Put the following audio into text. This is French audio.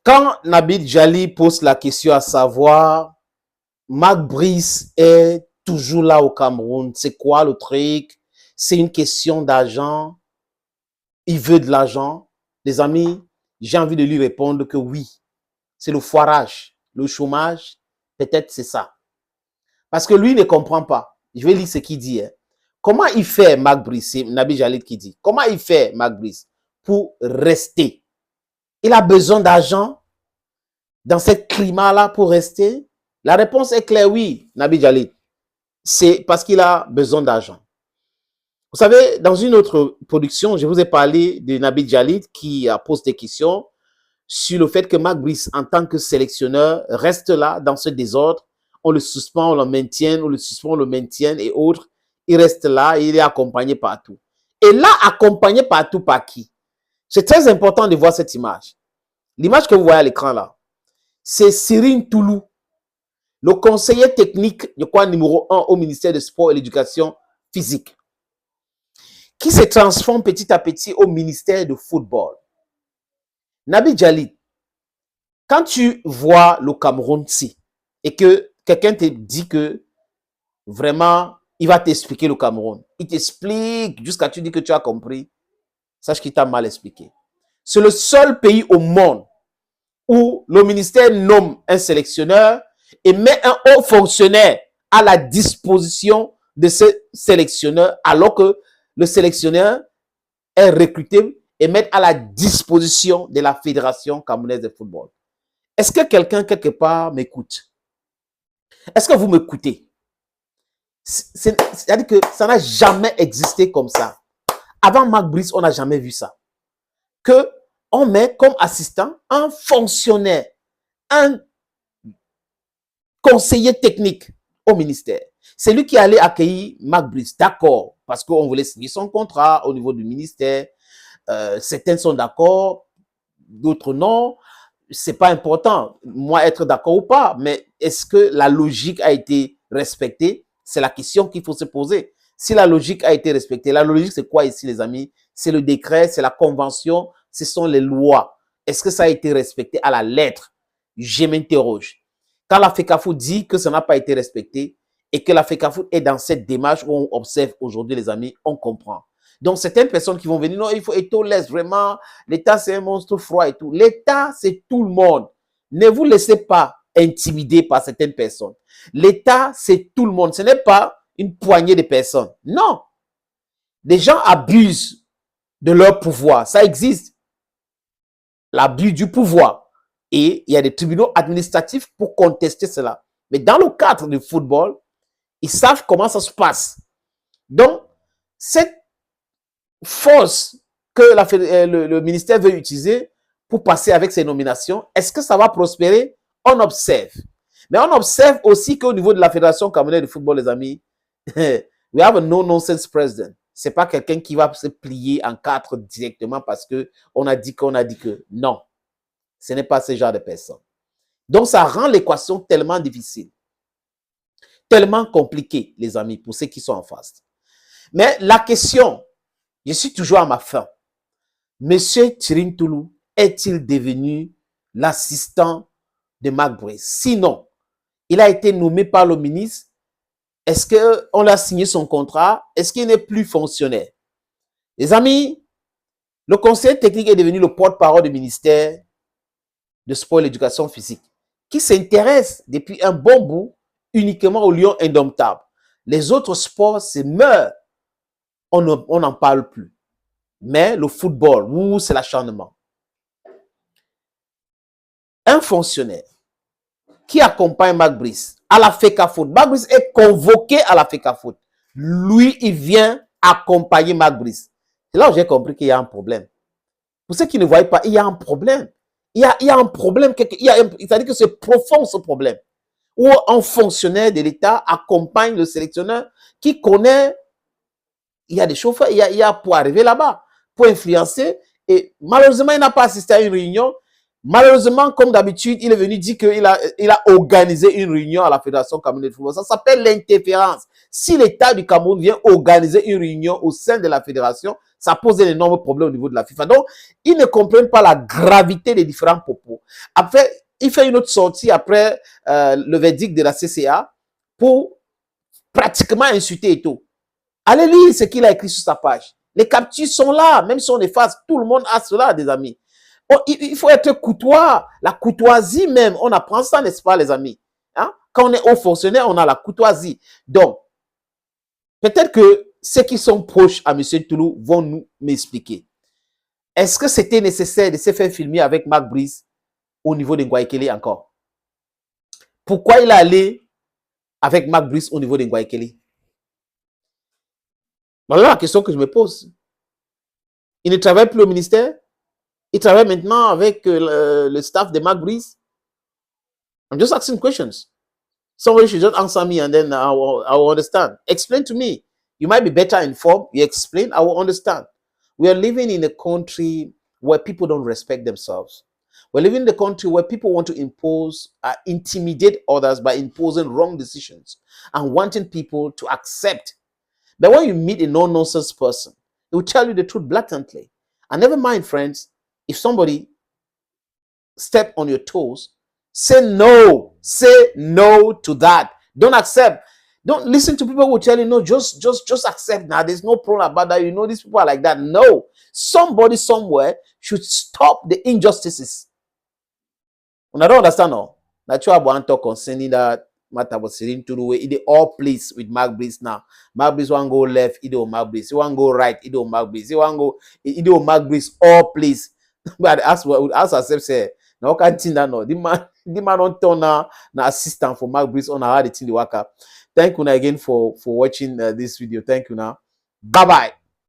Quand Nabil Djali pose la question à savoir, Marc Brice est toujours là au Cameroun, c'est quoi le truc? C'est une question d'argent, il veut de l'argent. Les amis, j'ai envie de lui répondre que oui, c'est le foirage, le chômage, peut-être c'est ça. Parce que lui ne comprend pas. Je vais lire ce qu'il dit. Hein. Comment il fait, Marc Brice? C'est Nabil Djali qui dit. Comment il fait, Marc Brice, pour rester? Il a besoin d'argent dans ce climat-là pour rester? La réponse est claire, oui, Nabil Djali. C'est parce qu'il a besoin d'argent. Vous savez, dans une autre production, je vous ai parlé de Nabil Djali qui a posé des questions sur le fait que Marc Brice, en tant que sélectionneur, reste là dans ce désordre. On le suspend, on le maintient, on le suspend, on le maintient et autres. Il reste là et il est accompagné partout. Et là, accompagné partout par qui? C'est très important de voir cette image. L'image que vous voyez à l'écran là, c'est Cyril Toulou, le conseiller technique, je crois, numéro 1 au ministère des Sports et de l'Éducation physique, qui se transforme petit à petit au ministère de football. Nabil Djali, quand tu vois le Cameroun-ci et que quelqu'un te dit que vraiment, il va t'expliquer le Cameroun, il t'explique jusqu'à tu dis que tu as compris, sache qu'il t'a mal expliqué. C'est le seul pays au monde où le ministère nomme un sélectionneur et met un haut fonctionnaire à la disposition de ce sélectionneur alors que le sélectionneur est recruté et met à la disposition de la Fédération camerounaise de football. Est-ce que quelqu'un quelque part m'écoute? Est-ce que vous m'écoutez? C'est-à-dire que ça n'a jamais existé comme ça. Avant Marc Brice, on n'a jamais vu ça. Que on met comme assistant un fonctionnaire, un conseiller technique au ministère. C'est lui qui allait accueillir Marc Brice, d'accord, parce qu'on voulait signer son contrat au niveau du ministère. Certains sont d'accord, d'autres non. C'est pas important, moi, être d'accord ou pas, mais est-ce que la logique a été respectée? C'est la question qu'il faut se poser. Si la logique a été respectée, la logique, c'est quoi ici, les amis? C'est le décret, c'est la convention, ce sont les lois. Est-ce que ça a été respecté à la lettre? Je m'interroge. Quand la FECAFOOT dit que ça n'a pas été respecté et que la FECAFOOT est dans cette démarche où on observe aujourd'hui, les amis, on comprend. Donc, certaines personnes qui vont venir, non, il faut Eto'o laisse vraiment, l'État, c'est un monstre froid et tout. L'État, c'est tout le monde. Ne vous laissez pas intimider par certaines personnes. L'État, c'est tout le monde. Ce n'est pas une poignée de personnes. Non. Les gens abusent de leur pouvoir. Ça existe. L'abus du pouvoir. Et il y a des tribunaux administratifs pour contester cela. Mais dans le cadre du football, ils savent comment ça se passe. Donc, cette force que le ministère veut utiliser pour passer avec ces nominations, est-ce que ça va prospérer? On observe. Mais on observe aussi qu'au niveau de la Fédération camerounaise de football, les amis, we have a no-nonsense president. C'est pas quelqu'un qui va se plier en quatre directement parce que on a dit qu'on a dit que. Non. Ce n'est pas ce genre de personne. Donc, ça rend l'équation tellement difficile. Tellement compliquée, les amis, pour ceux qui sont en face. Mais la question, je suis toujours à ma fin. Monsieur Cyril Toulou est-il devenu l'assistant de Marc Brice? Sinon, il a été nommé par le ministre. Est-ce qu'on a signé son contrat? Est-ce qu'il n'est plus fonctionnaire? Les amis, le conseiller technique est devenu le porte-parole du ministère de Sport et l'Éducation physique, qui s'intéresse depuis un bon bout uniquement au lion indomptable. Les autres sports se meurent. On n'en parle plus. Mais le football, c'est l'acharnement. Un fonctionnaire qui accompagne Marc Brice à la FECAFOOT. Marc Brice est convoqué à la FECAFOOT. Lui, il vient accompagner Marc Brice. C'est là où j'ai compris qu'il y a un problème. Pour ceux qui ne voient pas, il y a un problème. Il y a un problème. C'est-à-dire que c'est profond ce problème. Où un fonctionnaire de l'État accompagne le sélectionneur qui connaît. Il y a des chauffeurs, il y a pour arriver là-bas, pour influencer. Et malheureusement, il n'a pas assisté à une réunion. Malheureusement, comme d'habitude, il est venu dire qu'il a organisé une réunion à la Fédération camerounaise de football. Ça s'appelle l'interférence. Si l'État du Cameroun vient organiser une réunion au sein de la Fédération, ça pose un énorme problème au niveau de la FIFA. Donc, ils ne comprennent pas la gravité des différents propos. Après, il fait une autre sortie après le verdict de la CCA pour pratiquement insulter et tout. Allez lire ce qu'il a écrit sur sa page. Les captures sont là, même si on efface, tout le monde a cela, des amis. Oh, il faut être courtois, la courtoisie même, on apprend ça, n'est-ce pas, les amis? Hein? Quand on est haut fonctionnaire, on a la courtoisie. Donc, peut-être que ceux qui sont proches à M. Toulou vont nous m'expliquer. Est-ce que c'était nécessaire de se faire filmer avec Marc Brice au niveau de Ngwaikele encore? Pourquoi il est allé avec Marc Brice au niveau de Ngwaikele? Voilà la question que je me pose. Il ne travaille plus au ministère. Il travaille maintenant avec le staff de Marc Brice. I'm just asking questions. Somebody should just answer me and then I will understand. Explain to me. You might be better informed. You explain, I will understand. We are living in a country where people don't respect themselves. We're living in a country where people want to impose, intimidate others by imposing wrong decisions and wanting people to accept. But when you meet a no-nonsense person, he will tell you the truth blatantly. And never mind, friends, if somebody step on your toes, say no to that. Don't accept. Don't listen to people who tell you, no, just accept now. There's no problem about that. You know, these people are like that. No, somebody somewhere should stop the injustices. And I don't understand now. That's why I want to talk concerning that matter was sitting to the way it all place with Marc Brice now. Marc Brice want go left, it will Marc Brice. He want go right, it will Marc Brice. He want go, it will Marc Brice all place. But as ourselves say, now can't think that no. The man don't turn na assistant for Marc Brice on how the thing the work. Thank you again for watching this video. Thank you now. Bye bye.